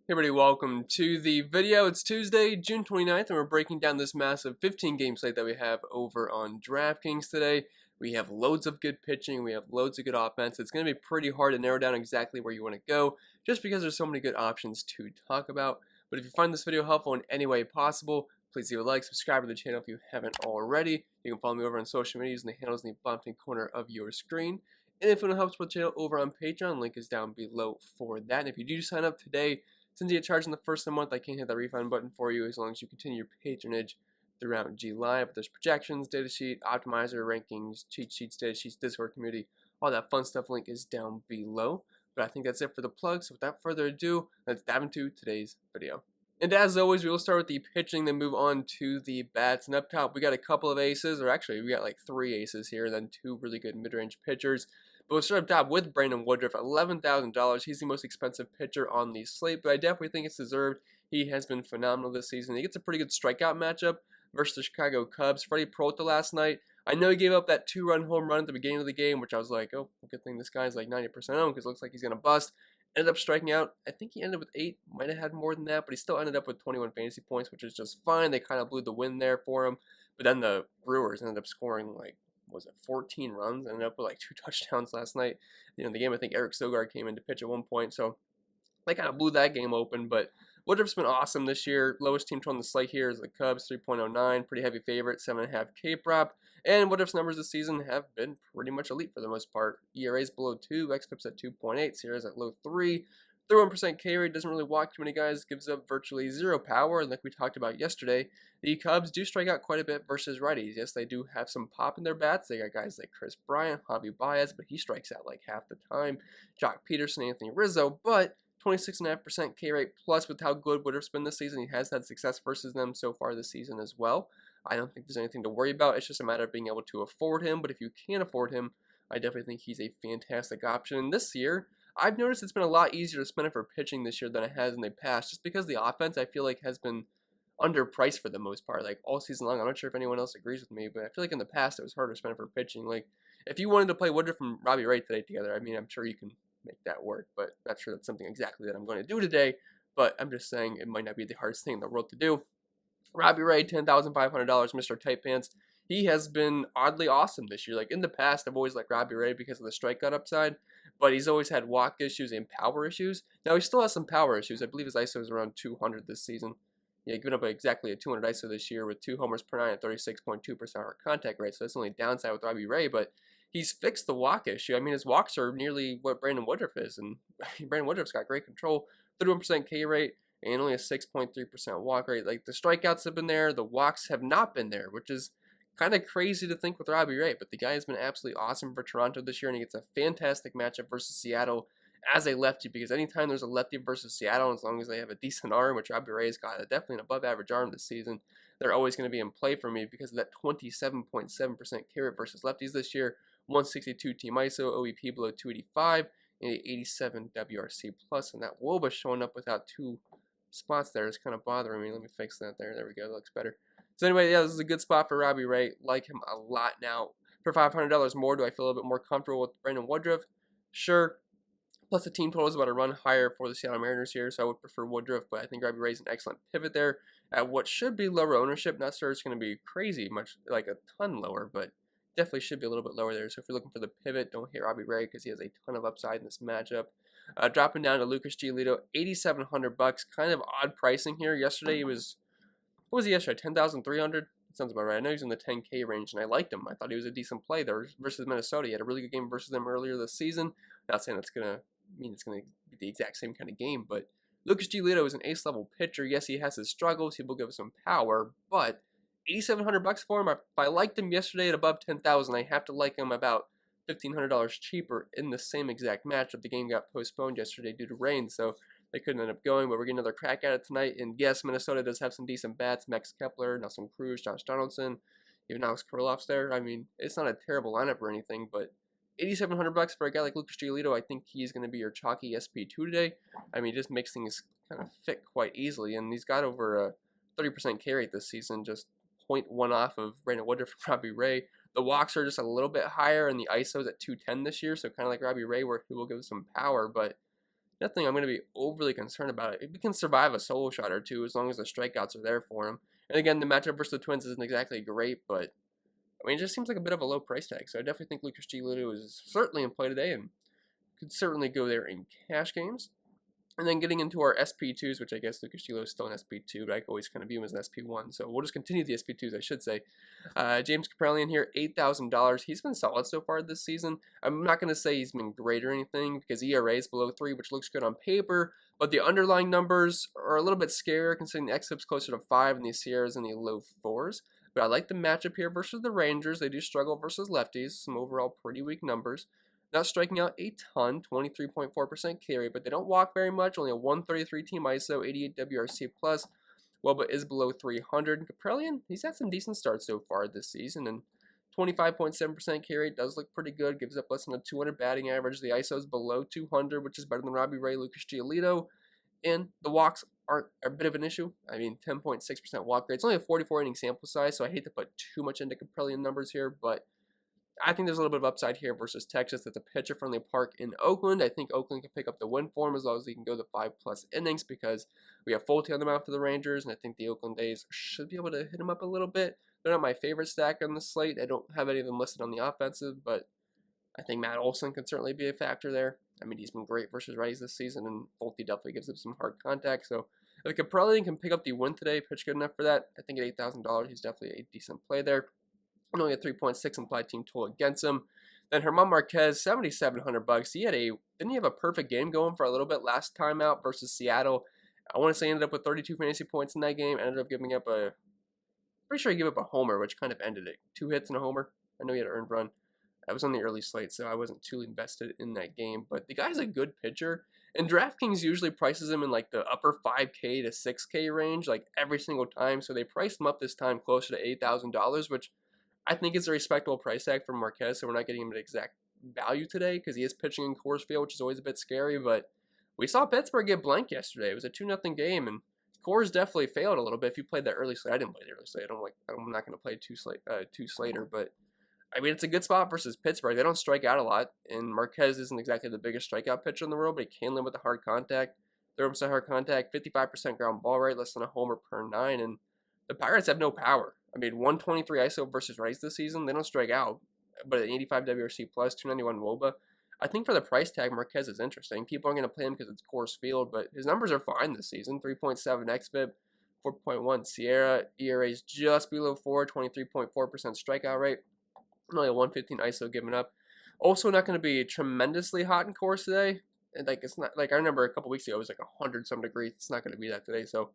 Hey everybody, welcome to the video. It's Tuesday, June 29th, and we're breaking down this massive 15-game slate that we have over on DraftKings today. We have loads of good pitching, we have loads of good offense. It's going to be pretty hard to narrow down exactly where you want to go, just because there's so many good options to talk about. But if you find this video helpful in any way possible, please leave a like, subscribe to the channel if you haven't already. You can follow me over on social media using the handles in the bottom corner of your screen. And if you want to help support the channel over on Patreon, link is down below for that. And if you do sign up today, since you get charged in the first of the month, I can't hit that refund button for you as long as you continue your patronage throughout July. But there's projections, data sheet, optimizer, rankings, cheat sheets, data sheets, Discord community, all that fun stuff. Link is down below. But I think that's it for the plug. So without further ado, let's dive into today's video. And as always, we will start with the pitching, then move on to the bats. And up top, we got a couple of aces, or actually, we got like 3 aces here, and then 2 really good mid-range pitchers. But we'll start up top with Brandon Woodruff, $11,000. He's the most expensive pitcher on the slate, but I definitely think it's deserved. He has been phenomenal this season. He gets a pretty good strikeout matchup versus the Chicago Cubs. Freddie Peralta last night, I know he gave up that 2-run home run at the beginning of the game, which I was like, oh, good thing this guy's like 90% owned because it looks like he's going to bust. Ended up striking out. I think he ended up with 8. Might have had more than that, but he still ended up with 21 fantasy points, which is just fine. They kind of blew the win there for him. But then the Brewers ended up scoring like, was it 14 runs? Ended up with like 2 touchdowns last night. The game, I think Eric Sogard came in to pitch at one point, so they kind of blew that game open. But Woodruff's been awesome this year. Lowest team total on the slate here is the Cubs, 3.09. Pretty heavy favorite, 7.5 K prop. And Woodruff's numbers this season have been pretty much elite for the most part. ERA's below 2, xFIP's at 2.8, Sierra's at low 3. 31% K rate, doesn't really walk too many guys, gives up virtually 0 power, and like we talked about yesterday, the Cubs do strike out quite a bit versus righties. Yes, they do have some pop in their bats. They got guys like Chris Bryant, Javi Baez, but he strikes out like half the time. Jock Peterson, Anthony Rizzo, but 26.5% K rate plus with how good Woodruff's been this season. He has had success versus them so far this season as well. I don't think there's anything to worry about. It's just a matter of being able to afford him, but if you can afford him, I definitely think he's a fantastic option. And this year, I've noticed it's been a lot easier to spend it for pitching this year than it has in the past, just because the offense, I feel like, has been underpriced for the most part, like all season long. I'm not sure if anyone else agrees with me, but I feel like in the past it was harder to spend it for pitching. Like, if you wanted to play Woodruff and Robbie Ray today together, I mean, I'm sure you can make that work, but not sure that's something exactly that I'm going to do today, but I'm just saying it might not be the hardest thing in the world to do. Robbie Ray, $10,500, Mr. Tight Pants. He has been oddly awesome this year. Like, in the past, I've always liked Robbie Ray because of the strikeout upside, but he's always had walk issues and power issues. Now, he still has some power issues. I believe his ISO is around 200 this season. Yeah, giving up exactly a 200 ISO this year with 2 homers per 9 and 36.2% contact rate, so that's the only downside with Robbie Ray, but he's fixed the walk issue. I mean, his walks are nearly what Brandon Woodruff is, and Brandon Woodruff's got great control, 31% K rate, and only a 6.3% walk rate. Like, the strikeouts have been there, the walks have not been there, which is kind of crazy to think with Robbie Ray, but the guy has been absolutely awesome for Toronto this year, and he gets a fantastic matchup versus Seattle as a lefty, because anytime there's a lefty versus Seattle, as long as they have a decent arm, which Robbie Ray's got definitely an above-average arm this season, they're always going to be in play for me because of that 27.7% K rate versus lefties this year, 162 team ISO, OEP below 285, and 87 WRC plus, and that Woba showing up without 2 spots there is kind of bothering me. Let me fix that there. There we go. That looks better. So anyway, yeah, this is a good spot for Robbie Ray. Like him a lot now. For $500 more, do I feel a little bit more comfortable with Brandon Woodruff? Sure. Plus, the team total is about a run higher for the Seattle Mariners here, so I would prefer Woodruff, but I think Robbie Ray's an excellent pivot there at what should be lower ownership. Not sure it's going to be crazy much, like a ton lower, but definitely should be a little bit lower there. So if you're looking for the pivot, don't hit Robbie Ray because he has a ton of upside in this matchup. Dropping down to Lucas Giolito, $8,700. Kind of odd pricing here. Yesterday he was, what was he yesterday? 10,300. Sounds about right. I know he's in the 10K range, and I liked him. I thought he was a decent play there versus Minnesota. He had a really good game versus them earlier this season. Not saying that's gonna mean it's gonna be the exact same kind of game, but Lucas Giolito is an ace-level pitcher. Yes, he has his struggles. He will give some power, but $8,700 for him. If I liked him yesterday at above 10,000, I have to like him about $1,500 cheaper in the same exact matchup. The game got postponed yesterday due to rain, so they couldn't end up going, but we're getting another crack at it tonight. And yes, Minnesota does have some decent bats. Max Kepler, Nelson Cruz, Josh Donaldson, even Alex Kirilloff's there. I mean, it's not a terrible lineup or anything, but $8,700 for a guy like Lucas Giolito, I think he's going to be your chalky SP2 today. I mean, he just makes things kind of fit quite easily, and he's got over a 30% K rate this season, just 0.1 off of Brandon Woodruff and Robbie Ray. The walks are just a little bit higher, and the ISO is at 210 this year, so kind of like Robbie Ray, where he will give some power, but nothing I'm going to be overly concerned about. He can survive a solo shot or two as long as the strikeouts are there for him. And again, the matchup versus the Twins isn't exactly great, but I mean, it just seems like a bit of a low price tag. So I definitely think Lucas Giolito is certainly in play today and could certainly go there in cash games. And then getting into our SP2s, which I guess Lucas Giolito is still an SP2, but I always kind of view him as an SP1. So we'll just continue the SP2s, I should say. James Kaprielian here, $8,000. He's been solid so far this season. I'm not going to say he's been great or anything because ERA is below 3, which looks good on paper. But the underlying numbers are a little bit scarier considering the xFIP's closer to 5 and the Sierra's in the low 4s. But I like the matchup here versus the Rangers. They do struggle versus lefties. Some overall pretty weak numbers. Not striking out a ton, 23.4% carry, but they don't walk very much. Only a 133 team ISO, 88 WRC plus. Woba is below 300. Kaprielian, he's had some decent starts so far this season, and 25.7% carry does look pretty good. Gives up less than a 200 batting average. The ISO is below 200, which is better than Robbie Ray, Lucas Giolito, and the walks aren't a bit of an issue. I mean, 10.6% walk rate. It's only a 44 inning sample size, so I hate to put too much into Kaprielian numbers here, but I think there's a little bit of upside here versus Texas. It's a pitcher-friendly park in Oakland. I think Oakland can pick up the win for him as long as he can go the 5+ innings because we have Fulte on the mound for the Rangers, and I think the Oakland A's should be able to hit him up a little bit. They're not my favorite stack on the slate. I don't have any of them listed on the offensive, but I think Matt Olson can certainly be a factor there. I mean, he's been great versus righties this season, and Fulte definitely gives him some hard contact. So if Kaprielian can pick up the win today, pitch good enough for that, I think at $8,000, he's definitely a decent play there. And only a 3.6 implied team total against him. Then German Marquez, $7,700. Didn't he have a perfect game going for a little bit last time out versus Seattle? I want to say he ended up with 32 fantasy points in that game. Ended up giving up pretty sure he gave up a homer, which kind of ended it. 2 hits and a homer. I know he had an earned run. I was on the early slate, so I wasn't too invested in that game. But the guy's a good pitcher. And DraftKings usually prices him in like the upper 5K to 6K range, like every single time. So they priced him up this time closer to $8,000, which I think it's a respectable price tag for Marquez, so we're not getting him at exact value today because he is pitching in Coors Field, which is always a bit scary. But we saw Pittsburgh get blanked yesterday. It was a 2-0 game, and Coors definitely failed a little bit. If you played that early slate, I didn't play the early slate. I'm not going to play two Slater, but I mean it's a good spot versus Pittsburgh. They don't strike out a lot, and Marquez isn't exactly the biggest strikeout pitcher in the world, but he can limit the hard contact. 30% hard contact, 55% ground ball rate, less than a homer per 9, and the Pirates have no power. I mean, 123 ISO versus rights this season. They don't strike out, but an 85 WRC plus, 291 WOBA. I think for the price tag, Marquez is interesting. People are going to play him because it's Coors Field, but his numbers are fine this season. 3.7 xFIP, 4.1 Sierra. ERA is just below 4, 23.4% strikeout rate. Only a 115 ISO given up. Also not going to be tremendously hot in Coors today. And it's not like I remember a couple weeks ago it was like 100-some degrees. It's not going to be that today, so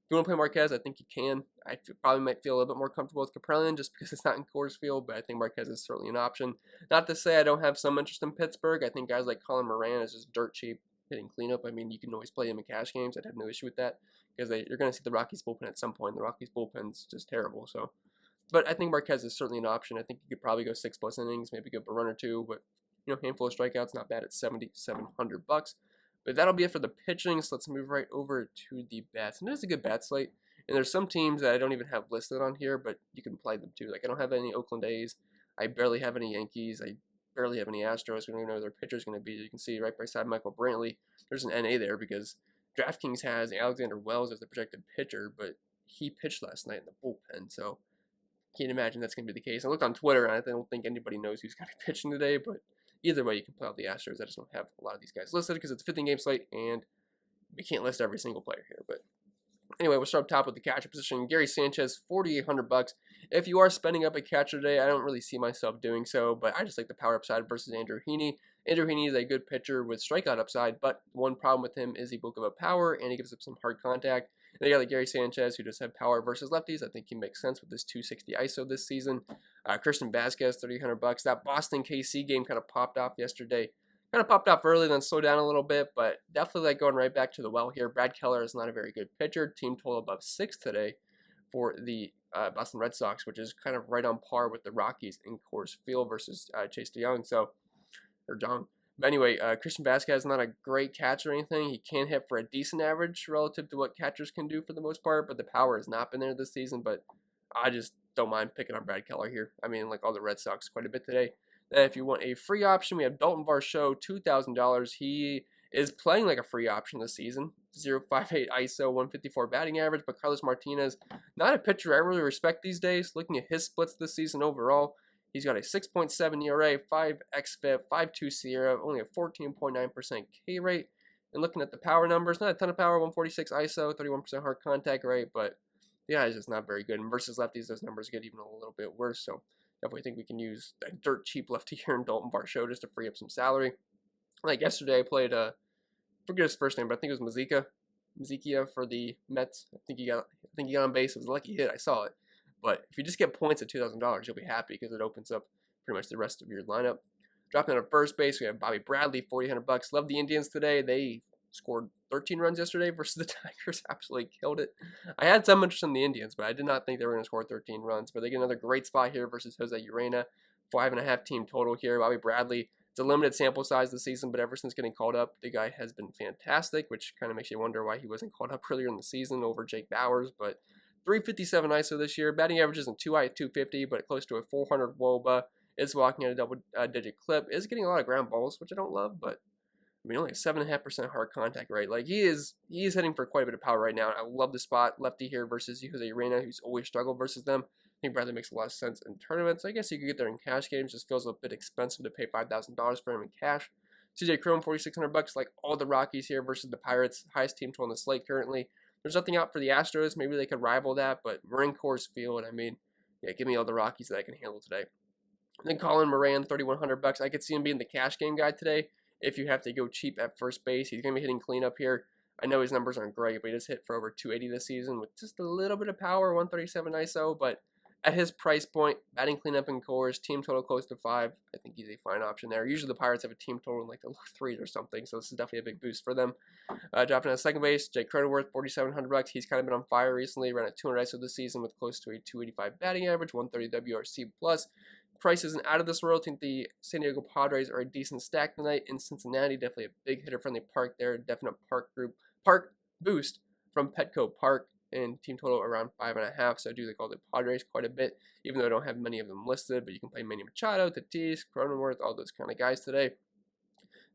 if you want to play Marquez, I think you can. I probably might feel a little bit more comfortable with Kaprielian just because it's not in Coors Field, but I think Marquez is certainly an option. Not to say I don't have some interest in Pittsburgh. I think guys like Colin Moran is just dirt cheap hitting cleanup. I mean, you can always play him in cash games. I'd have no issue with that because you're going to see the Rockies bullpen at some point. The Rockies bullpen's just terrible. So, but I think Marquez is certainly an option. I think you could probably go 6+ innings, maybe give up a run or two, but handful of strikeouts, not bad at $7,700. But that'll be it for the pitching, so let's move right over to the bats. And it is a good bat slate. And there's some teams that I don't even have listed on here, but you can play them too. Like I don't have any Oakland A's. I barely have any Yankees. I barely have any Astros. We don't even know who their pitcher's going to be. You can see right beside Michael Brantley, there's an NA there because DraftKings has Alexander Wells as the projected pitcher, but he pitched last night in the bullpen, so can't imagine that's going to be the case. I looked on Twitter, and I don't think anybody knows who's going to be pitching today, but either way, you can play out the Astros. I just don't have a lot of these guys listed because it's a 15-game slate, and we can't list every single player here. But anyway, we'll start up top with the catcher position. Gary Sanchez, $4,800. If you are spending up a catcher today, I don't really see myself doing so, but I just like the power upside versus Andrew Heaney. Andrew Heaney is a good pitcher with strikeout upside, but one problem with him is he will give up power, and he gives up some hard contact. And you got like Gary Sanchez, who just have power versus lefties. I think he makes sense with this 260 ISO this season. Christian Vasquez, $3,800. That Boston KC game kind of popped off yesterday. Kind of popped off early, then slowed down a little bit, but definitely like going right back to the well here. Brad Keller is not a very good pitcher. Team total above 6 today for the Boston Red Sox, which is kind of right on par with the Rockies in Coors Field versus Chase DeYoung. But anyway, Christian Vasquez is not a great catcher or anything. He can hit for a decent average relative to what catchers can do for the most part, but the power has not been there this season. But I just don't mind picking on Brad Keller here. I mean, like all the Red Sox quite a bit today. Then if you want a free option, we have Dalton Varsho, $2,000. He is playing like a free option this season. 0.58 ISO, 154 batting average, but Carlos Martinez, not a pitcher I really respect these days. Looking at his splits this season overall, he's got a 6.7 ERA, 5 xFIP, 5.2 SIERA, only a 14.9% K rate. And looking at the power numbers, not a ton of power, 146 ISO, 31% hard contact rate, but the guy is just not very good. And versus lefties, those numbers get even a little bit worse. So definitely think we can use a dirt cheap lefty here in Dalton Varsho just to free up some salary. Like yesterday, I played forget his first name, but I think it was Mazikia for the Mets. I think he got on base. It was a lucky hit. I saw it. But if you just get points at $2,000, you'll be happy because it opens up pretty much the rest of your lineup. Dropping out of first base, we have Bobby Bradley, $4,800. Love the Indians today. They scored 13 runs yesterday versus the Tigers. Absolutely killed it. I had some interest in the Indians, but I did not think they were going to score 13 runs. But they get another great spot here versus Jose Urena. 5.5 team total here. Bobby Bradley. It's a limited sample size this season, but ever since getting called up, the guy has been fantastic, which kind of makes you wonder why he wasn't called up earlier in the season over Jake Bauers. But 357 ISO this year. Batting average isn't too high at 250, but close to a 400 WOBA. Is walking at a double-digit clip. Is getting a lot of ground balls, which I don't love, but I mean, only a 7.5% hard contact rate. Like, he is hitting for quite a bit of power right now. I love the spot. Lefty here versus Jose Urena, who's always struggled versus them. I think Bradley makes a lot of sense in tournaments. I guess you could get there in cash games. Just feels a bit expensive to pay $5,000 for him in cash. CJ Cron, $4,600. Like all the Rockies here versus the Pirates. Highest team total on the slate currently. There's nothing out for the Astros. Maybe they could rival that, but we're in Coors Field. I mean, yeah, give me all the Rockies that I can handle today. And then Colin Moran, $3,100. I could see him being the cash game guy today. If you have to go cheap at first base, he's going to be hitting cleanup here. I know his numbers aren't great, but he just hit for over 280 this season with just a little bit of power, 137 ISO. But at his price point, batting cleanup in Coors, team total close to 5, I think he's a fine option there. Usually the Pirates have a team total in like the low 3s or something, so this is definitely a big boost for them. Dropping out of second base, Jake Cronenworth, $4,700. He's kind of been on fire recently, ran at 200 ISO this season with close to a 285 batting average, 130 WRC+. Price isn't out of this world. I think the San Diego Padres are a decent stack tonight. In Cincinnati, definitely a big hitter-friendly park there. Definite park boost from Petco Park, and team total around 5.5. So I do like all the Padres quite a bit, even though I don't have many of them listed. But you can play Manny Machado, Tatis, Cronenworth, all those kind of guys today.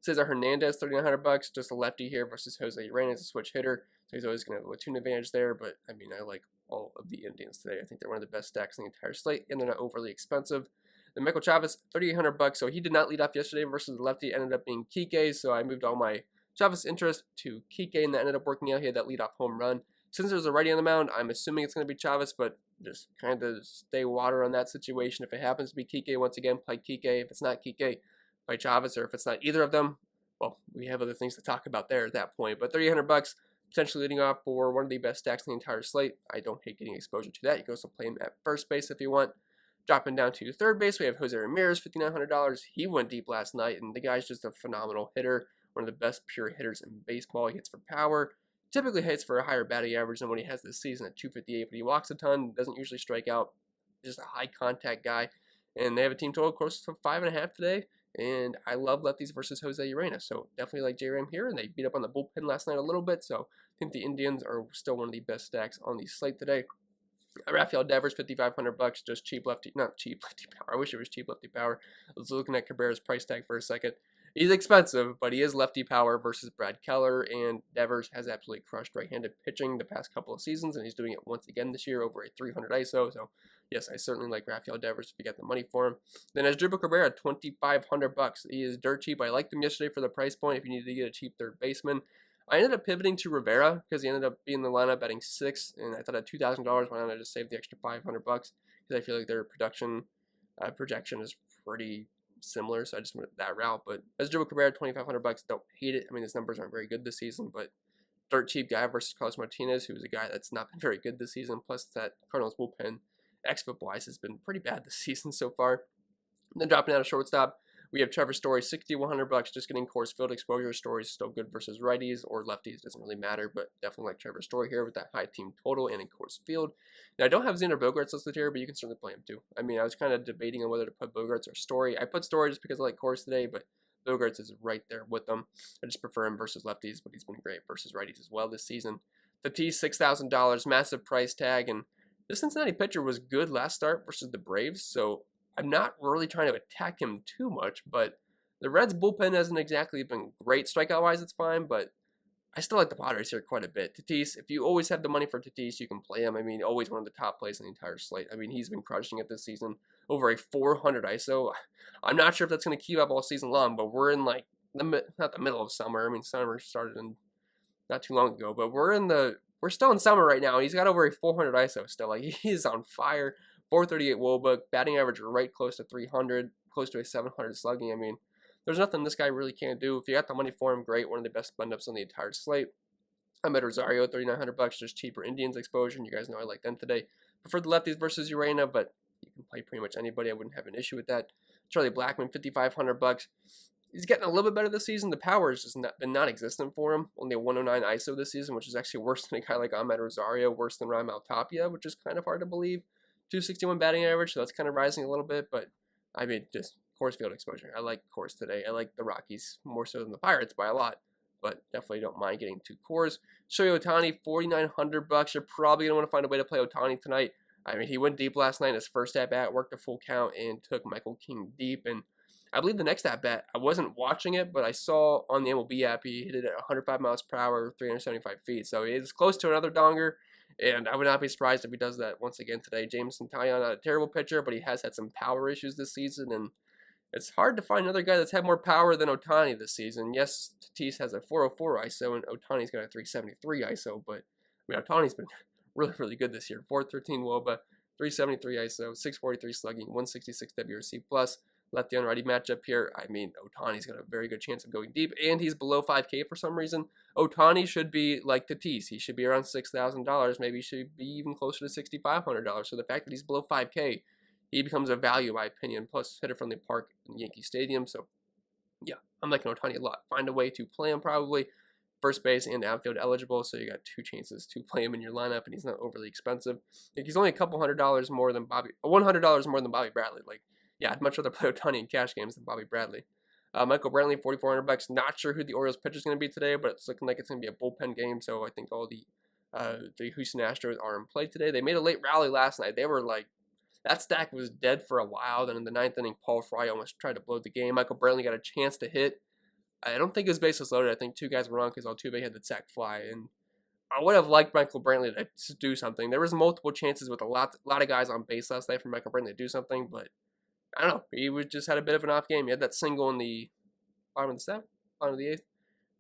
Cesar Hernandez, $3,900, just a lefty here versus Jose Urena as a switch hitter. So he's always going to have a platoon advantage there. But I mean, I like all of the Indians today. I think they're one of the best stacks in the entire slate, and they're not overly expensive. Then Michael Chavez, $3,800. So he did not lead off yesterday versus the lefty. Ended up being Kike. So I moved all my Chavez interest to Kike, and that ended up working out. He had that leadoff home run. Since there's a righty on the mound, I'm assuming it's going to be Chavez, but just kind of stay water on that situation. If it happens to be Kike, once again, play Kike. If it's not Kike, play Chavez. Or if it's not either of them, well, we have other things to talk about there at that point. But $3,800, potentially leading off for one of the best stacks in the entire slate. I don't hate getting exposure to that. You can also play him at first base if you want. Dropping down to third base, we have Jose Ramirez, $5,900. He went deep last night, and the guy's just a phenomenal hitter. One of the best pure hitters in baseball. He hits for power. Typically hits for a higher batting average than what he has this season at 258, but he walks a ton, doesn't usually strike out. Just a high contact guy. And they have a team total close to 5.5 today. And I love lefties versus Jose Urena. So definitely like J-Ram here. And they beat up on the bullpen last night a little bit. So I think the Indians are still one of the best stacks on the slate today. Rafael Devers, $5,500, just cheap lefty, not cheap lefty power. I wish it was cheap lefty power. I was looking at Cabrera's price tag for a second. He's expensive, but he is lefty power versus Brad Keller, and Devers has absolutely crushed right-handed pitching the past couple of seasons, and he's doing it once again this year over a 300 ISO. So yes, I certainly like Rafael Devers if you get the money for him. Then Asdrubal Cabrera, $2,500. He is dirt cheap. I liked him yesterday for the price point if you needed to get a cheap third baseman. I ended up pivoting to Rivera because he ended up being in the lineup batting 6, and I thought at $2,000, why not just save the extra $500 because I feel like their projection is pretty similar, so I just went that route. But Asdrubal Cabrera, $2,500, don't hate it. I mean, his numbers aren't very good this season, but dirt cheap guy versus Carlos Martinez, who is a guy that's not been very good this season. Plus, that Cardinals bullpen, xFIP-wise, has been pretty bad this season so far. And then dropping out of shortstop, we have Trevor Story, $6,100, just getting Coors Field exposure. Story's still good versus righties or lefties, doesn't really matter, but definitely like Trevor Story here with that high team total and in Coors Field. Now, I don't have Xander Bogaerts listed here, but you can certainly play him too. I mean, I was kind of debating on whether to put Bogaerts or Story. I put Story just because I like Coors today, but Bogaerts is right there with them. I just prefer him versus lefties, but he's been great versus righties as well this season. Tatis, $6,000, massive price tag, and this Cincinnati pitcher was good last start versus the Braves, so I'm not really trying to attack him too much, but The Reds bullpen hasn't exactly been great strikeout-wise, it's fine, but I still like the Padres here quite a bit. Tatis, if you always have the money for Tatis, you can play him. I mean, always one of the top plays in the entire slate. I mean, he's been crushing it this season. Over a 400 ISO. I'm not sure if that's going to keep up all season long, but we're in like, not the middle of summer. I mean, summer started in not too long ago, but we're still in summer right now. He's got over a 400 ISO still. Like, he's on fire. 438 WOBA, batting average right close to 300, close to a 700 slugging. I mean, there's nothing this guy really can't do. If you got the money for him, great. One of the best spend-ups on the entire slate. I'm at Rosario, $3,900, just cheaper Indians exposure, and you guys know I like them today. Prefer the lefties versus Urena, but you can play pretty much anybody. I wouldn't have an issue with that. Charlie Blackmon, $5,500. He's getting a little bit better this season. The power has just been non-existent for him. Only a 109 ISO this season, which is actually worse than a guy like Ahmed Rosario, worse than Ryan Maltapia, which is kind of hard to believe. 261 batting average, so that's kind of rising a little bit, but I mean, just Coors Field exposure. I like Coors today. I like the Rockies more so than the Pirates by a lot, but definitely don't mind getting 2 Coors. Shohei Ohtani, $4,900. You're probably going to want to find a way to play Ohtani tonight. I mean, he went deep last night in his first at-bat, worked a full count, and took Michael King deep, and I believe the next at-bat, I wasn't watching it, but I saw on the MLB app, he hit it at 105 miles per hour, 375 feet, so he is close to another donger. And I would not be surprised if he does that once again today. Jameson Taillon, not a terrible pitcher, but he has had some power issues this season, and it's hard to find another guy that's had more power than Ohtani this season. Yes, Tatis has a 404 ISO, and Ohtani's got a 373 ISO, but I mean, Ohtani's been really, really good this year. 413 WOBA, 373 ISO, 643 slugging, 166 WRC+. Lefty on righty matchup here. I mean, Ohtani's got a very good chance of going deep, and he's below 5K for some reason. Ohtani should be like Tatis. He should be around $6,000. Maybe he should be even closer to $6,500. So the fact that he's below 5K, he becomes a value, in my opinion. Plus, hitter from the park in Yankee Stadium. So, yeah, I'm liking Ohtani a lot. Find a way to play him probably. First base and outfield eligible, so you got 2 chances to play him in your lineup, and he's not overly expensive. Like, he's only a couple $100 more than $100 more than Bobby Bradley. Like, yeah, I'd much rather play Ohtani in cash games than Bobby Bradley. Michael Brantley, $4,400. Not sure who the Orioles pitcher is going to be today, but it's looking like it's going to be a bullpen game. So I think all the Houston Astros are in play today. They made a late rally last night. They were like, that stack was dead for a while. Then in the 9th inning, Paul Fry almost tried to blow the game. Michael Brantley got a chance to hit. I don't think his bases loaded. I think 2 guys were on because Altuve had the sac fly. And I would have liked Michael Brantley to do something. There was multiple chances with a lot of guys on base last night for Michael Brantley to do something, but I don't know. He just had a bit of an off game. He had that single in the bottom of the 7th, bottom of the 8th,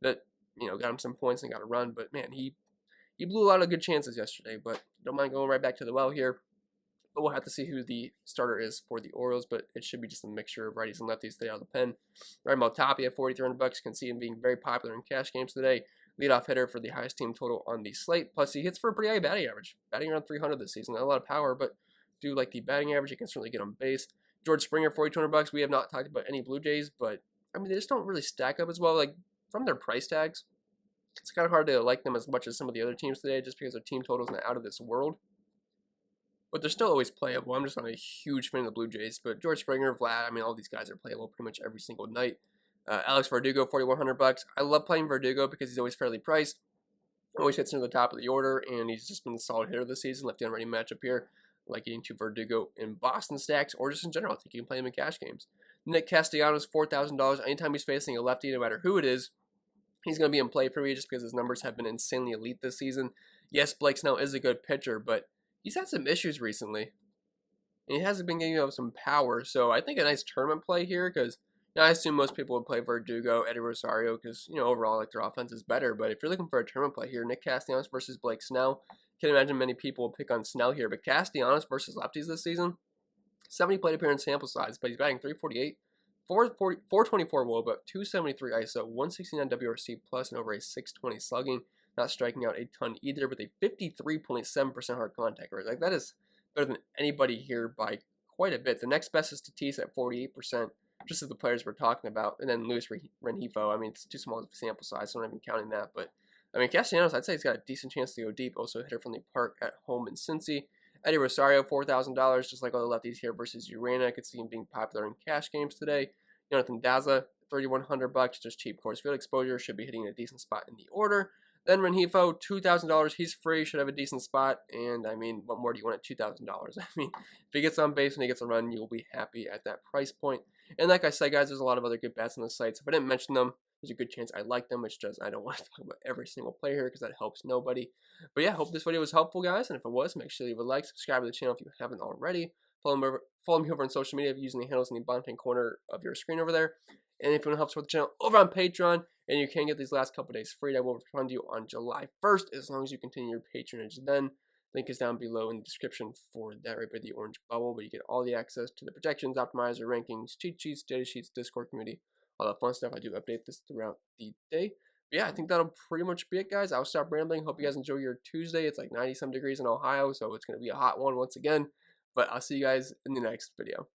that got him some points and got a run. But man, he blew a lot of good chances yesterday. But don't mind going right back to the well here. But we'll have to see who the starter is for the Orioles. But it should be just a mixture of righties and lefties today out of the pen. Ryan Maltapia, $4,300. Can see him being very popular in cash games today. Leadoff hitter for the highest team total on the slate. Plus, he hits for a pretty high batting average, batting around 300 this season. Not a lot of power, but do like the batting average. You can certainly get on base. George Springer, $4,200. We have not talked about any Blue Jays, but I mean, they just don't really stack up as well. Like, from their price tags, it's kind of hard to like them as much as some of the other teams today, just because their team totals are out of this world. But they're still always playable. I'm just not a huge fan of the Blue Jays, but George Springer, Vlad, I mean, all these guys are playable pretty much every single night. Alex Verdugo, $4,100. I love playing Verdugo because he's always fairly priced. Always hits near the top of the order, and he's just been a solid hitter this season. Lefty on righty matchup here. Like getting to Verdugo in Boston stacks, or just in general. I think you can play him in cash games. Nick Castellanos, $4,000. Anytime he's facing a lefty, no matter who it is, he's going to be in play for me just because his numbers have been insanely elite this season. Yes, Blake Snell is a good pitcher, but he's had some issues recently. And he hasn't been getting up some power, so I think a nice tournament play here because I assume most people would play Verdugo, Eddie Rosario, because overall like their offense is better. But if you're looking for a tournament play here, Nick Castellanos versus Blake Snell. Can't imagine many people will pick on Snell here, but Castellanos versus lefties this season, 70 plate appearance sample size, but he's batting 348, 424 WOBA, 273 ISO, 169 WRC plus, and over a 620 slugging. Not striking out a ton either, with a 53.7% hard contact rate. Like, that is better than anybody here by quite a bit. The next best is Tatis at 48%, just as the players we're talking about, and then Luis Rengifo. I mean, it's too small of a sample size, so I'm not even counting that, but I mean, Castellanos, I'd say he's got a decent chance to go deep. Also, hitter from the park at home in Cincy. Eddie Rosario, $4,000, just like all the lefties here versus Urena. I could see him being popular in cash games today. Jonathan Daza, $3,100, just cheap Coors Field exposure. Should be hitting a decent spot in the order. Then Rengifo, $2,000. He's free, should have a decent spot. And, I mean, what more do you want at $2,000? I mean, if he gets on base and he gets a run, you'll be happy at that price point. And like I said, guys, there's a lot of other good bets on the site. So if I didn't mention them, there's a good chance I like them. It's just I don't want to talk about every single player here because that helps nobody. But yeah, hope this video was helpful, guys. And if it was, make sure you leave a like, subscribe to the channel if you haven't already. Follow me over on social media using the handles in the bottom right corner of your screen over there. And if you want to help support the channel over on Patreon, and you can get these last couple days free, I will refund you on July 1st as long as you continue your patronage then. Link is down below in the description for that, right by the orange bubble, but you get all the access to the projections, optimizer, rankings, cheat sheets, data sheets, Discord community, all that fun stuff. I do update this throughout the day. But yeah, I think that'll pretty much be it, guys. I'll stop rambling. Hope you guys enjoy your Tuesday. It's like 90-some degrees in Ohio, so it's going to be a hot one once again. But I'll see you guys in the next video.